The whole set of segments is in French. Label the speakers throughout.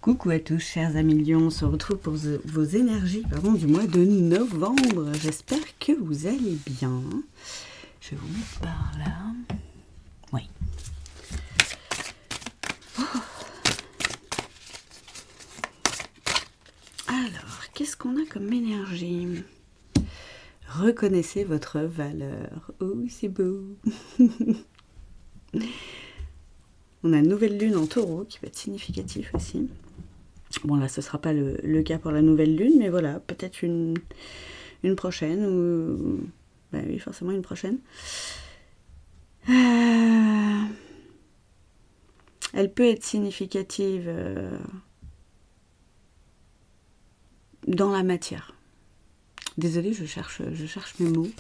Speaker 1: Coucou à tous, chers amis Lions, on se retrouve pour vos énergies du mois de novembre. J'espère que vous allez bien. Je vais vous mettre par là. Oui. Oh. Alors, qu'est-ce qu'on a comme énergie? Reconnaissez votre valeur. Oh, c'est beau. On a une nouvelle lune en taureau qui va être significatif aussi. Bon, là, ce ne sera pas le cas pour la nouvelle lune, mais voilà, peut-être une prochaine, ou... Ben oui, forcément une prochaine. Elle peut être significative dans la matière. Désolée, je cherche mes mots.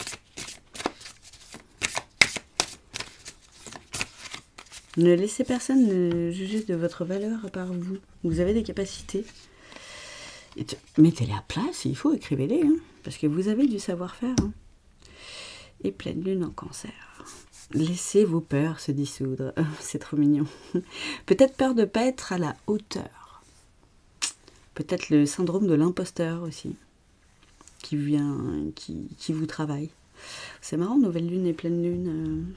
Speaker 1: Ne laissez personne juger de votre valeur à part vous. Vous avez des capacités. Mettez-les à plat s'il faut, écrivez-les, hein, parce que vous avez du savoir-faire. Hein. Et pleine lune en cancer. Laissez vos peurs se dissoudre. C'est trop mignon. Peut-être peur de ne pas être à la hauteur. Peut-être le syndrome de l'imposteur aussi, qui vous travaille. C'est marrant, nouvelle lune et pleine lune...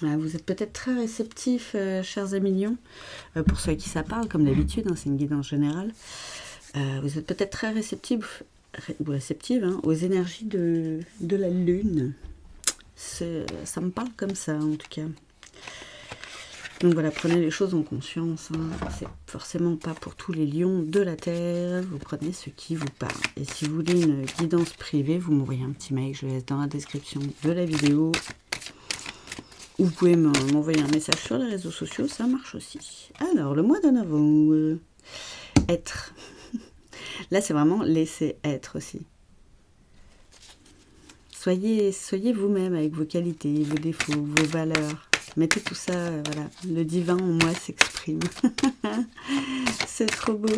Speaker 1: Vous êtes peut-être très réceptifs, chers amis Lions, pour ceux à qui ça parle, comme d'habitude, hein, c'est une guidance générale. Vous êtes peut-être très réceptifs ou réceptives hein, aux énergies de la lune. Ça me parle comme ça, en tout cas. Donc voilà, prenez les choses en conscience. Hein. C'est forcément pas pour tous les lions de la Terre. Vous prenez ce qui vous parle. Et si vous voulez une guidance privée, vous m'envoyez un petit mail. Je le laisse dans la description de la vidéo. Ou vous pouvez m'envoyer un message sur les réseaux sociaux, ça marche aussi. Alors, le mois de novembre, être. Là, c'est vraiment laisser être aussi. Soyez vous-même avec vos qualités, vos défauts, vos valeurs. Mettez tout ça, voilà. Le divin en moi s'exprime. C'est trop beau.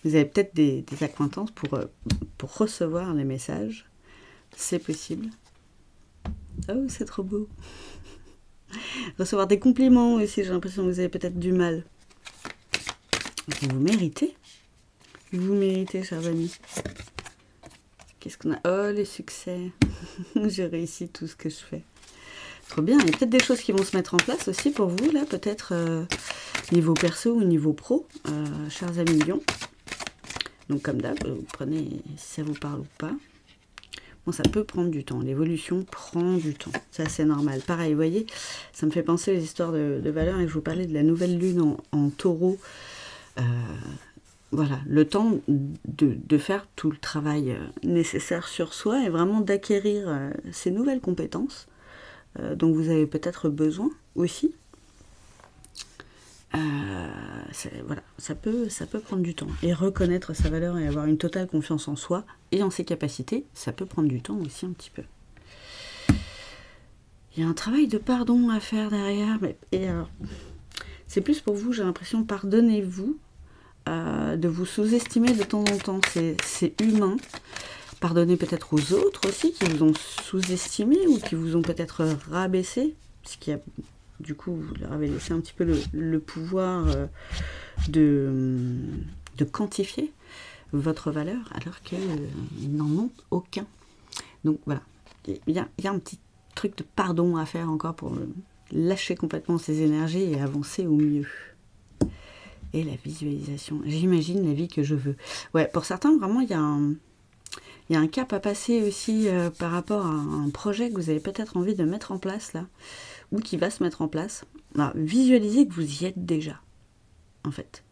Speaker 1: Vous avez peut-être des accointances pour recevoir les messages. C'est possible. Oh, c'est trop beau. Recevoir des compliments aussi, j'ai l'impression que vous avez peut-être du mal. Vous méritez. Vous méritez, chers amis. Qu'est-ce qu'on a? Oh, les succès. J'ai réussi tout ce que je fais. Trop bien. Il y a peut-être des choses qui vont se mettre en place aussi pour vous, là, peut-être niveau perso ou niveau pro, chers amis Lions. Donc, comme d'hab, vous prenez si ça vous parle ou pas. Bon, ça peut prendre du temps. L'évolution prend du temps. Ça, c'est normal. Pareil, vous voyez, ça me fait penser aux histoires de valeurs et je vous parlais de la nouvelle lune en taureau. Voilà, le temps de faire tout le travail nécessaire sur soi et vraiment d'acquérir ces nouvelles compétences dont vous avez peut-être besoin aussi. Voilà, ça peut prendre du temps. Et reconnaître sa valeur et avoir une totale confiance en soi et en ses capacités, ça peut prendre du temps aussi un petit peu. Il y a un travail de pardon à faire derrière. Et alors, c'est plus pour vous, j'ai l'impression, pardonnez-vous de vous sous-estimer de temps en temps. C'est humain. Pardonnez peut-être aux autres aussi qui vous ont sous-estimé ou qui vous ont peut-être rabaissé. Ce qui a... Du coup, vous leur avez laissé un petit peu le pouvoir de quantifier votre valeur, alors qu'ils n'en ont aucun. Donc voilà, il y a un petit truc de pardon à faire encore pour lâcher complètement ces énergies et avancer au mieux. Et la visualisation, j'imagine la vie que je veux. Ouais, pour certains, vraiment, il y a un cap à passer aussi par rapport à un projet que vous avez peut-être envie de mettre en place là, ou qui va se mettre en place. Alors, visualisez que vous y êtes déjà, en fait.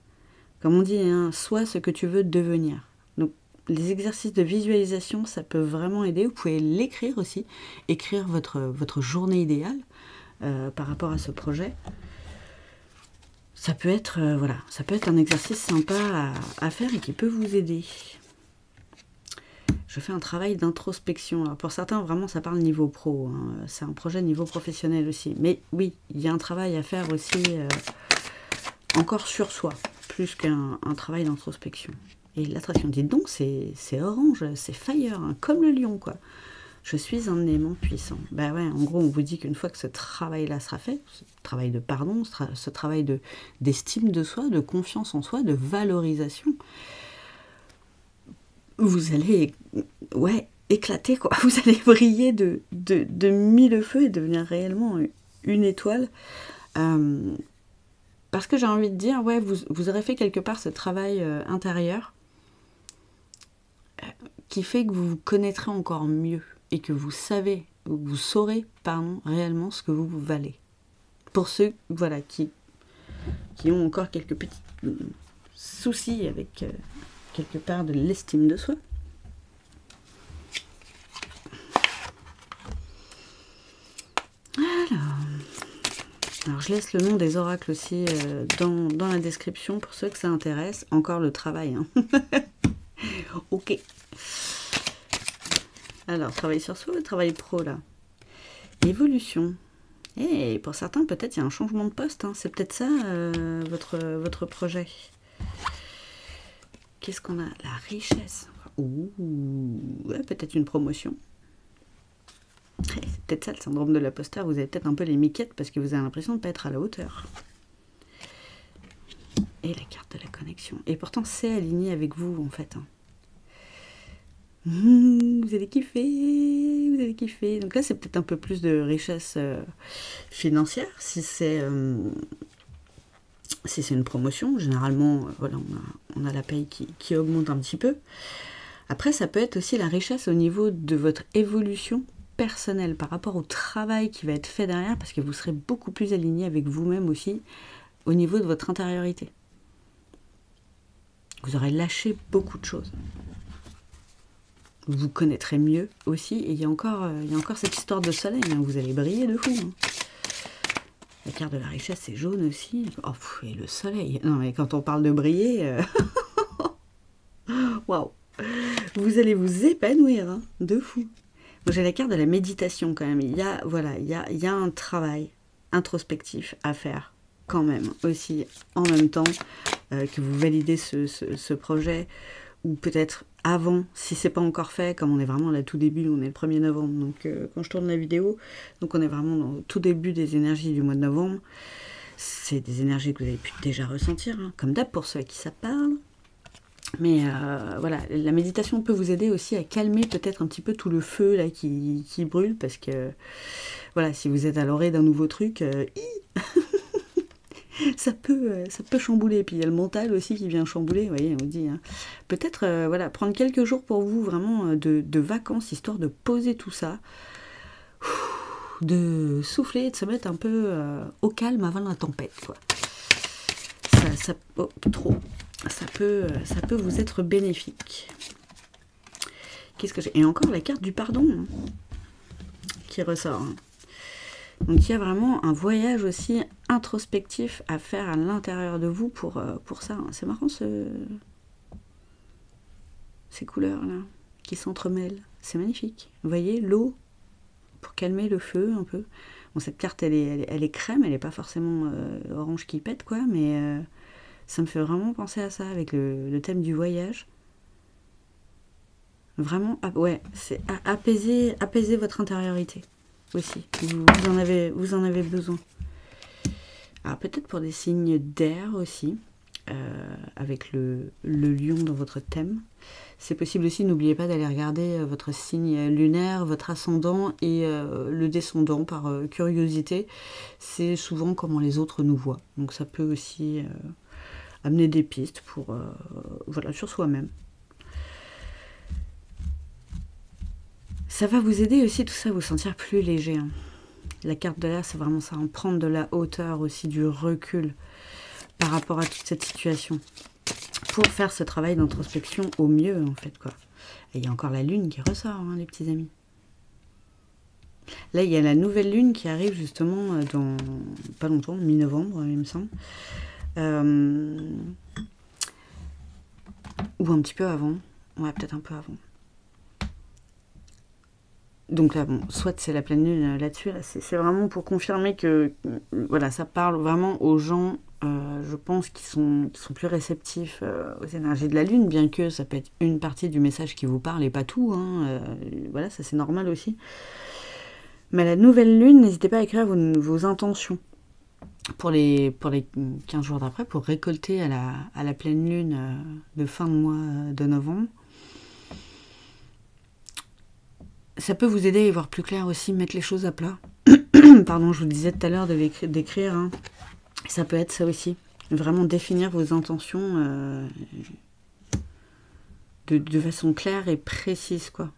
Speaker 1: Comme on dit, hein, sois ce que tu veux devenir. Donc, les exercices de visualisation, ça peut vraiment aider. Vous pouvez l'écrire aussi, écrire votre journée idéale par rapport à ce projet. Ça peut être, voilà, ça peut être un exercice sympa à faire et qui peut vous aider. Je fais un travail d'introspection. Alors pour certains, vraiment, ça parle niveau pro. Hein. C'est un projet niveau professionnel aussi. Mais oui, il y a un travail à faire aussi encore sur soi, plus qu'un travail d'introspection. Et l'attraction, dites donc, c'est orange, c'est fire, hein, comme le lion, quoi. Je suis un aimant puissant. Ben ouais, en gros, on vous dit qu'une fois que ce travail-là sera fait, ce travail de pardon, ce travail d'estime de soi, de confiance en soi, de valorisation, vous allez, ouais, éclater, quoi. Vous allez briller de mille feux et devenir réellement une étoile. Parce que j'ai envie de dire, ouais, vous aurez fait quelque part ce travail intérieur qui fait que vous vous connaîtrez encore mieux et que vous saurez, pardon, réellement ce que vous valez. Pour ceux, voilà, qui ont encore quelques petits soucis avec quelque part de l'estime de soi. Alors, je laisse le nom des oracles aussi dans la description pour ceux que ça intéresse. Encore le travail. Hein. Ok. Alors, travail sur soi ou travail pro, là? Évolution. Et pour certains, peut-être, il y a un changement de poste. Hein. C'est peut-être ça, votre projet. Qu'est-ce qu'on a? La richesse. Ouh, ouais, peut-être une promotion. C'est peut-être ça le syndrome de l'imposteur, vous avez peut-être un peu les miquettes parce que vous avez l'impression de ne pas être à la hauteur. Et la carte de la connexion. Et pourtant c'est aligné avec vous en fait. Hein. Vous allez kiffer, vous allez kiffer. Donc là c'est peut-être un peu plus de richesse financière si c'est une promotion. Généralement, voilà, on a la paye qui augmente un petit peu. Après ça peut être aussi la richesse au niveau de votre évolution personnel par rapport au travail qui va être fait derrière parce que vous serez beaucoup plus aligné avec vous-même aussi au niveau de votre intériorité. Vous aurez lâché beaucoup de choses. Vous vous connaîtrez mieux aussi et il y a encore cette histoire de soleil, hein, vous allez briller de fou. Hein. La carte de la richesse c'est jaune aussi. Oh, et le soleil. Non mais quand on parle de briller, waouh, vous allez vous épanouir hein, de fou. J'ai la carte de la méditation quand même. Il y a un travail introspectif à faire quand même aussi en même temps que vous validez ce projet ou peut-être avant si c'est pas encore fait comme on est vraiment là tout début, on est le 1er novembre donc quand je tourne la vidéo donc on est vraiment dans le tout début des énergies du mois de novembre. C'est des énergies que vous avez pu déjà ressentir hein, comme d'hab pour ceux à qui ça parle. Mais voilà, la méditation peut vous aider aussi à calmer peut-être un petit peu tout le feu là qui brûle parce que voilà, si vous êtes à l'orée d'un nouveau truc, ça peut chambouler. Et puis il y a le mental aussi qui vient chambouler, vous voyez, on dit. Hein. Peut-être voilà, prendre quelques jours pour vous vraiment de vacances, histoire de poser tout ça, de souffler, de se mettre un peu au calme avant la tempête, quoi. Ça peut vous être bénéfique. Qu'est-ce que j'ai? Et encore la carte du pardon hein, qui ressort. Hein. Donc il y a vraiment un voyage aussi introspectif à faire à l'intérieur de vous pour ça. Hein. C'est marrant ces couleurs-là qui s'entremêlent. C'est magnifique. Vous voyez, l'eau pour calmer le feu un peu. Bon, cette carte, elle est crème, elle n'est pas forcément orange qui pète, quoi, mais... ça me fait vraiment penser à ça avec le thème du voyage. Vraiment, ouais, c'est apaiser votre intériorité aussi. Vous en avez besoin. Alors peut-être pour des signes d'air aussi, avec le lion dans votre thème. C'est possible aussi, n'oubliez pas d'aller regarder votre signe lunaire, votre ascendant et le descendant par curiosité. C'est souvent comment les autres nous voient. Donc ça peut aussi... amener des pistes pour voilà, sur soi-même. Ça va vous aider aussi tout ça à vous sentir plus léger. Hein. La carte de l'air, c'est vraiment ça, en prendre de la hauteur aussi, du recul par rapport à toute cette situation. Pour faire ce travail d'introspection au mieux, en fait, quoi. Et il y a encore la lune qui ressort, hein, les petits amis. Là, il y a la nouvelle lune qui arrive justement dans pas longtemps, mi-novembre, il me semble. Ou un petit peu avant. Ouais, peut-être un peu avant. Donc là, bon, soit c'est la pleine lune là-dessus, là, c'est vraiment pour confirmer que voilà, ça parle vraiment aux gens je pense qu'ils sont plus réceptifs aux énergies de la Lune, bien que ça peut être une partie du message qui vous parle et pas tout. Hein, voilà, ça c'est normal aussi. Mais la nouvelle Lune, n'hésitez pas à écrire vos intentions pour les 15 jours d'après, pour récolter à la pleine Lune de fin de mois de novembre. Ça peut vous aider à y voir plus clair aussi, mettre les choses à plat. Pardon, je vous disais tout à l'heure d'écrire. Hein. Ça peut être ça aussi. Vraiment définir vos intentions de façon claire et précise, quoi.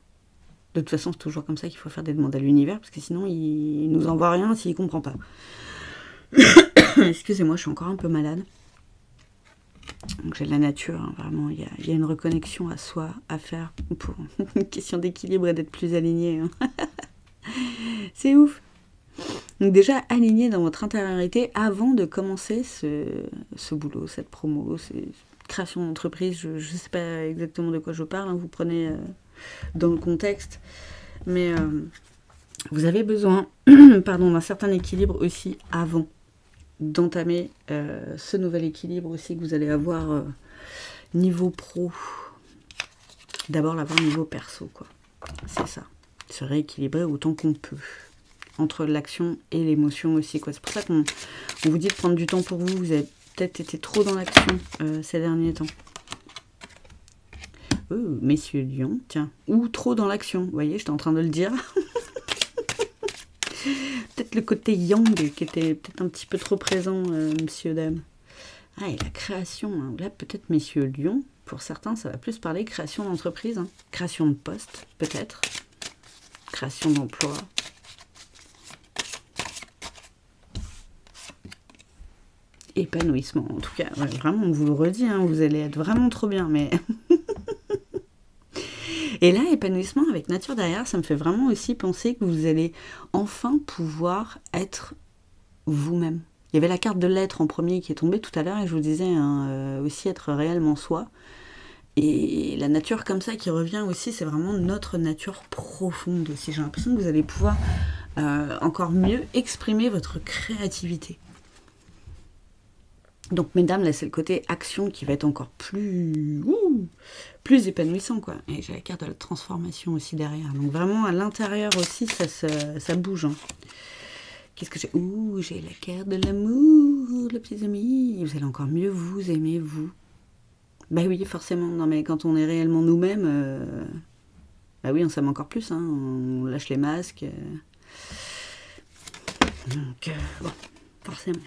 Speaker 1: De toute façon, c'est toujours comme ça qu'il faut faire des demandes à l'univers, parce que sinon, il nous envoie rien s'il ne comprend pas. Excusez-moi, je suis encore un peu malade. Donc j'ai de la nature, hein, vraiment, il y a une reconnexion à soi à faire pour une question d'équilibre et d'être plus aligné. Hein. C'est ouf. Donc déjà, aligné dans votre intériorité avant de commencer ce boulot, cette promo, cette création d'entreprise. Je ne sais pas exactement de quoi je parle, hein, vous prenez dans le contexte. Mais vous avez besoin d'un certain équilibre aussi avant d'entamer ce nouvel équilibre aussi que vous allez avoir niveau pro. D'abord l'avoir niveau perso, quoi. C'est ça. Se rééquilibrer autant qu'on peut. Entre l'action et l'émotion aussi, quoi. C'est pour ça qu'on vous dit de prendre du temps pour vous. Vous avez peut-être été trop dans l'action ces derniers temps. Messieurs Lion, tiens. Ou trop dans l'action. Vous voyez, j'étais en train de le dire. Peut-être le côté yang qui était peut-être un petit peu trop présent, monsieur, dame. Ah, et la création. Hein. Là, peut-être messieurs Lion, pour certains, ça va plus parler création d'entreprise. Hein. Création de poste, peut-être. Création d'emploi. Épanouissement, en tout cas. Ouais, vraiment, on vous le redit, hein, vous allez être vraiment trop bien, mais... Et là, épanouissement avec nature derrière, ça me fait vraiment aussi penser que vous allez enfin pouvoir être vous-même. Il y avait la carte de l'être en premier qui est tombée tout à l'heure, et je vous disais hein, aussi être réellement soi. Et la nature comme ça qui revient aussi, c'est vraiment notre nature profonde aussi. J'ai l'impression que vous allez pouvoir encore mieux exprimer votre créativité. Donc, mesdames, là, c'est le côté action qui va être encore plus épanouissant, quoi. Et j'ai la carte de la transformation aussi derrière. Donc, vraiment, à l'intérieur aussi, ça bouge. Hein. Qu'est-ce que j'ai? J'ai la carte de l'amour, les petits amis. Vous allez encore mieux vous aimer, vous. Bah oui, forcément. Non, mais quand on est réellement nous-mêmes, bah oui, on s'aime encore plus. Hein. On lâche les masques. Donc, bon, forcément.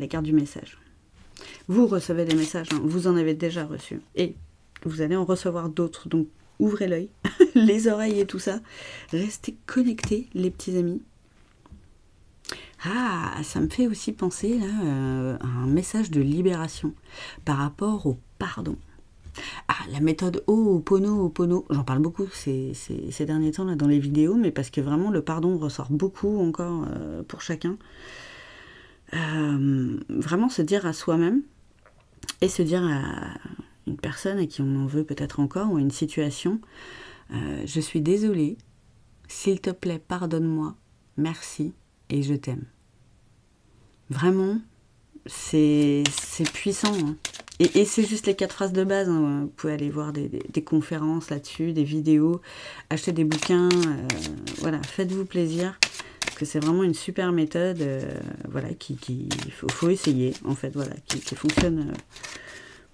Speaker 1: La carte du message. Vous recevez des messages, hein, vous en avez déjà reçu. Et vous allez en recevoir d'autres. Donc, ouvrez l'œil, les oreilles et tout ça. Restez connectés, les petits amis. Ah, ça me fait aussi penser là, à un message de libération par rapport au pardon. Ah, la méthode Ho'oponopono, j'en parle beaucoup ces derniers temps là, dans les vidéos, mais parce que vraiment le pardon ressort beaucoup encore pour chacun. Vraiment se dire à soi-même et se dire à une personne à qui on en veut peut-être encore ou à une situation, je suis désolée, s'il te plaît pardonne-moi, merci et je t'aime. Vraiment, c'est puissant. Hein. Et c'est juste les 4 phrases de base. Hein. Vous pouvez aller voir des conférences là-dessus, des vidéos, acheter des bouquins. Voilà, faites-vous plaisir. Parce que c'est vraiment une super méthode. Voilà, qu'il faut essayer, en fait. Voilà, qui fonctionne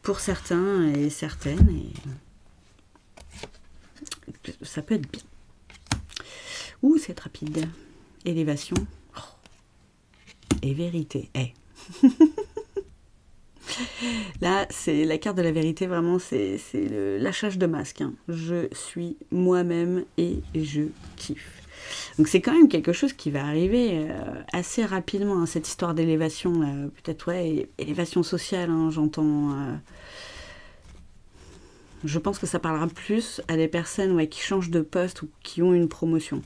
Speaker 1: pour certains et certaines. Et ça peut être bien. C'est rapide. Élévation. Et vérité. Là, c'est la carte de la vérité, vraiment, c'est le lâchage de masque. Hein. Je suis moi-même et je kiffe. Donc c'est quand même quelque chose qui va arriver assez rapidement, hein, cette histoire d'élévation, peut-être, ouais, élévation sociale, hein, j'entends. Je pense que ça parlera plus à des personnes ouais, qui changent de poste ou qui ont une promotion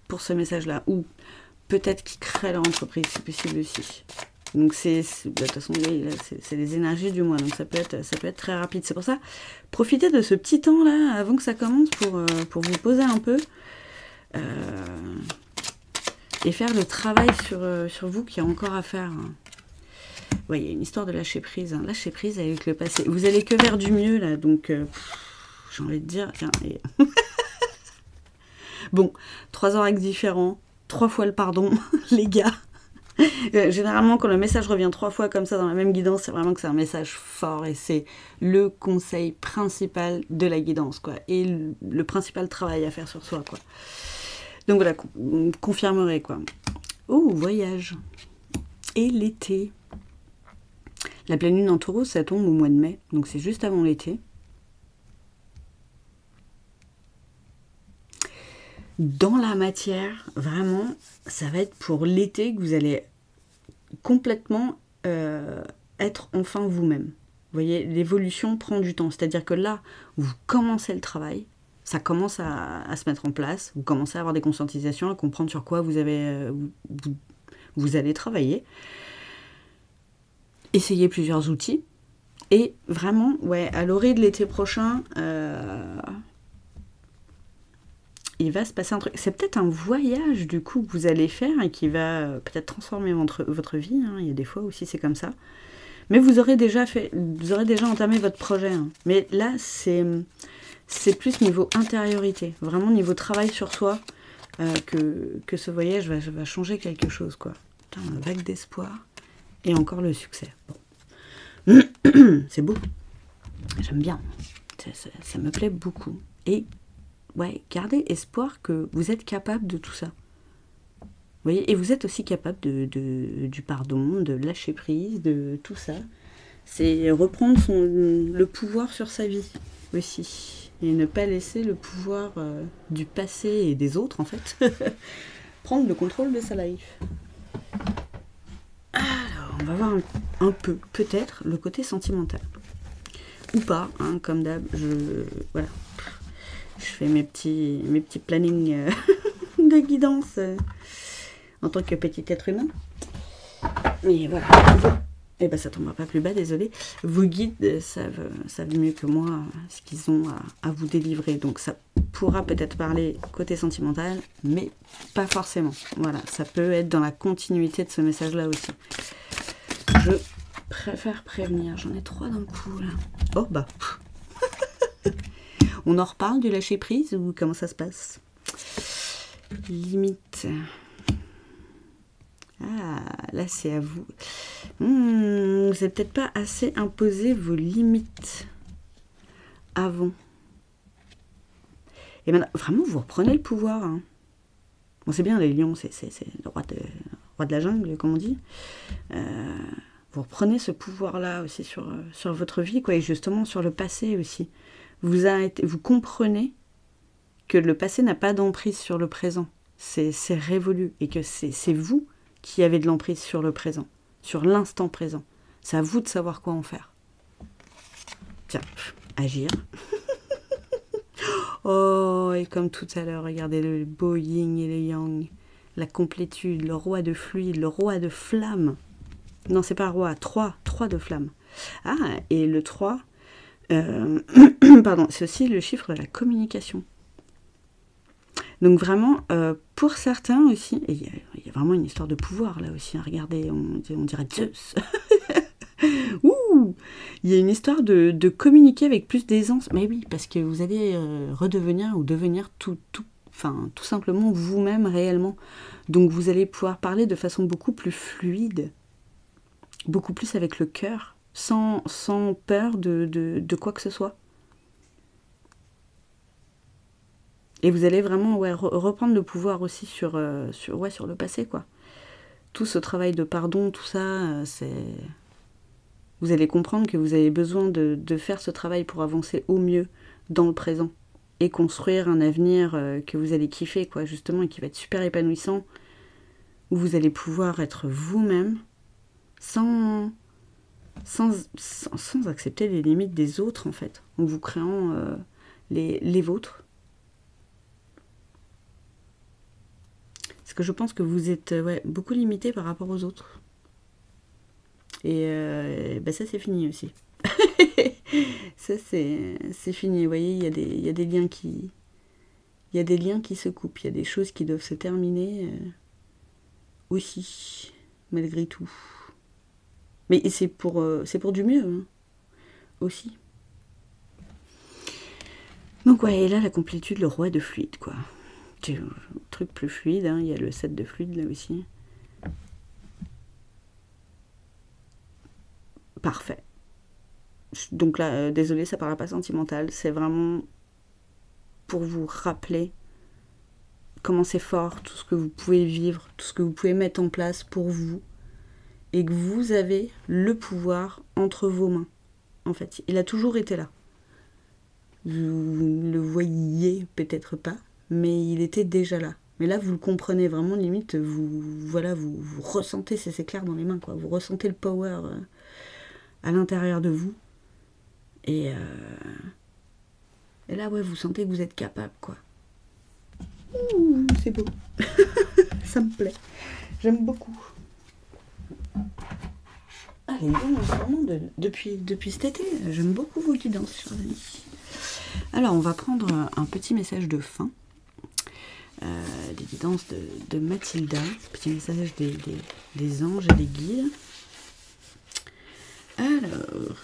Speaker 1: pour ce message-là, ou peut-être qui créent leur entreprise, c'est possible aussi. Donc de toute façon, c'est les énergies du mois, donc ça peut être très rapide. C'est pour ça, profitez de ce petit temps-là, avant que ça commence, pour vous poser un peu, et faire le travail sur vous qu'il y a encore à faire. Ouais, il y a une histoire de lâcher prise. Hein. Lâcher prise avec le passé. Vous allez que vers du mieux, là. Donc, j'ai envie de dire... Tiens, et... Bon, 3 orages différents. 3 fois le pardon, les gars. Généralement, quand le message revient 3 fois comme ça dans la même guidance, c'est vraiment que c'est un message fort. Et c'est le conseil principal de la guidance, quoi. Et le principal travail à faire sur soi, quoi. Donc voilà, on confirmerait, quoi. Oh, voyage. Et l'été. La pleine lune en taureau, ça tombe au mois de mai, donc c'est juste avant l'été. Dans la matière, vraiment, ça va être pour l'été que vous allez complètement être enfin vous-même. Vous voyez, l'évolution prend du temps. C'est-à-dire que là, vous commencez le travail, ça commence à se mettre en place, vous commencez à avoir des conscientisations, à comprendre sur quoi vous allez travailler. Essayez plusieurs outils. Et vraiment, ouais, à l'orée de l'été prochain, il va se passer un truc. C'est peut-être un voyage, du coup, que vous allez faire et qui va peut-être transformer votre vie. Hein. Il y a des fois aussi, c'est comme ça. Mais vous aurez déjà entamé votre projet. Hein. Mais là, c'est plus niveau intériorité. Vraiment niveau travail sur soi que ce voyage va changer quelque chose, quoi. Putain, une vague d'espoir. Et encore le succès. Bon. C'est beau. J'aime bien. Ça me plaît beaucoup. Et ouais, gardez espoir que vous êtes capable de tout ça. Vous voyez, et vous êtes aussi capable du pardon, de lâcher prise, de tout ça. C'est reprendre le pouvoir sur sa vie aussi. Et ne pas laisser le pouvoir du passé et des autres, en fait, prendre le contrôle de sa life. Alors, on va voir un peu, peut-être, le côté sentimental. Ou pas, hein, comme d'hab, voilà. Je fais mes petits plannings de guidance en tant que petit être humain. Et voilà. Et ben ça tombera pas plus bas, désolé. Vos guides savent mieux que moi ce qu'ils ont à vous délivrer. Donc ça pourra peut-être parler côté sentimental, mais pas forcément. Voilà, ça peut être dans la continuité de ce message-là aussi. Je préfère prévenir. J'en ai 3 d'un coup, là. Oh, bah. On en reparle du lâcher-prise ou comment ça se passe? Limite. Ah, là, c'est à vous. Vous n'avez peut-être pas assez imposé vos limites avant. Et maintenant, vraiment, vous reprenez le pouvoir. Hein. Bon, c'est bien, les lions, c'est le roi de la jungle, comme on dit. Vous reprenez ce pouvoir-là aussi sur votre vie, quoi, et justement sur le passé aussi. Vous comprenez que le passé n'a pas d'emprise sur le présent. C'est révolu, et que c'est vous qui avez de l'emprise sur le présent, sur l'instant présent. C'est à vous de savoir quoi en faire. Tiens, agir. Oh, et comme tout à l'heure, regardez le beau yin et le yang, la complétude, le roi de fluide, le roi de flamme. Non, c'est pas roi, 3 de flamme. Ah, et le 3, pardon, c'est aussi le chiffre de la communication. Donc vraiment, pour certains aussi, et il y a vraiment une histoire de pouvoir là aussi, hein, regardez, on dirait Zeus. Ouh, il y a une histoire de communiquer avec plus d'aisance. Mais oui, parce que vous allez redevenir ou devenir tout simplement vous-même réellement. Donc vous allez pouvoir parler de façon beaucoup plus fluide, beaucoup plus avec le cœur, sans peur de quoi que ce soit. Et vous allez vraiment reprendre le pouvoir aussi sur le passé, quoi. Tout ce travail de pardon, tout ça, vous allez comprendre que vous avez besoin de faire ce travail pour avancer au mieux dans le présent et construire un avenir que vous allez kiffer, quoi, justement, et qui va être super épanouissant, où vous allez pouvoir être vous-même sans accepter les limites des autres, en fait, en vous créant les vôtres. Parce que je pense que vous êtes beaucoup limité par rapport aux autres. Et ça, c'est fini aussi. Ça, c'est fini. Vous voyez, il y a des liens qui... Il y a des liens qui se coupent. Il y a des choses qui doivent se terminer aussi, malgré tout. Mais c'est pour du mieux, hein, aussi. Donc ouais, et là, la complétude, le roi de fluide, quoi. C'est un truc plus fluide, hein. Il y a le 7 de fluide, là aussi. Parfait. Donc là, désolé, ça paraît pas sentimental. C'est vraiment pour vous rappeler comment c'est fort, tout ce que vous pouvez vivre, tout ce que vous pouvez mettre en place pour vous. Et que vous avez le pouvoir entre vos mains. En fait, il a toujours été là. Vous ne le voyiez peut-être pas, mais il était déjà là. Mais là, vous le comprenez vraiment, limite, vous ressentez ces éclairs dans les mains, quoi. Vous ressentez le power à l'intérieur de vous. Et là, ouais, vous sentez que vous êtes capable, quoi. Ouh, c'est beau. Ça me plaît. J'aime beaucoup. Allez, vraiment, depuis cet été, j'aime beaucoup vos guidances, chers amis. Alors, on va prendre un petit message de fin. Des guidances de Mathilda. Petit message des anges et des guides. Alors...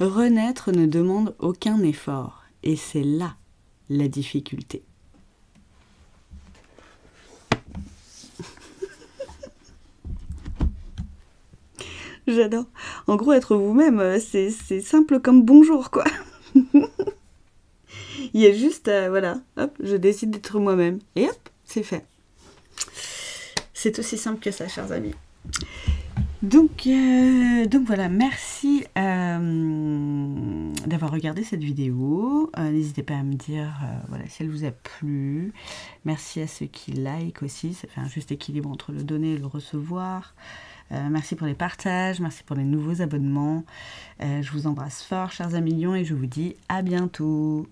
Speaker 1: Renaître ne demande aucun effort. Et c'est là la difficulté. J'adore. En gros, être vous-même, c'est simple comme bonjour, quoi. Il y a juste, voilà, hop, je décide d'être moi-même. Et hop, c'est fait. C'est aussi simple que ça, chers amis. Donc voilà, merci d'avoir regardé cette vidéo. N'hésitez pas à me dire voilà, si elle vous a plu. Merci à ceux qui like aussi. Ça fait un juste équilibre entre le donner et le recevoir. Merci pour les partages, merci pour les nouveaux abonnements. Je vous embrasse fort, chers amis lions, et je vous dis à bientôt.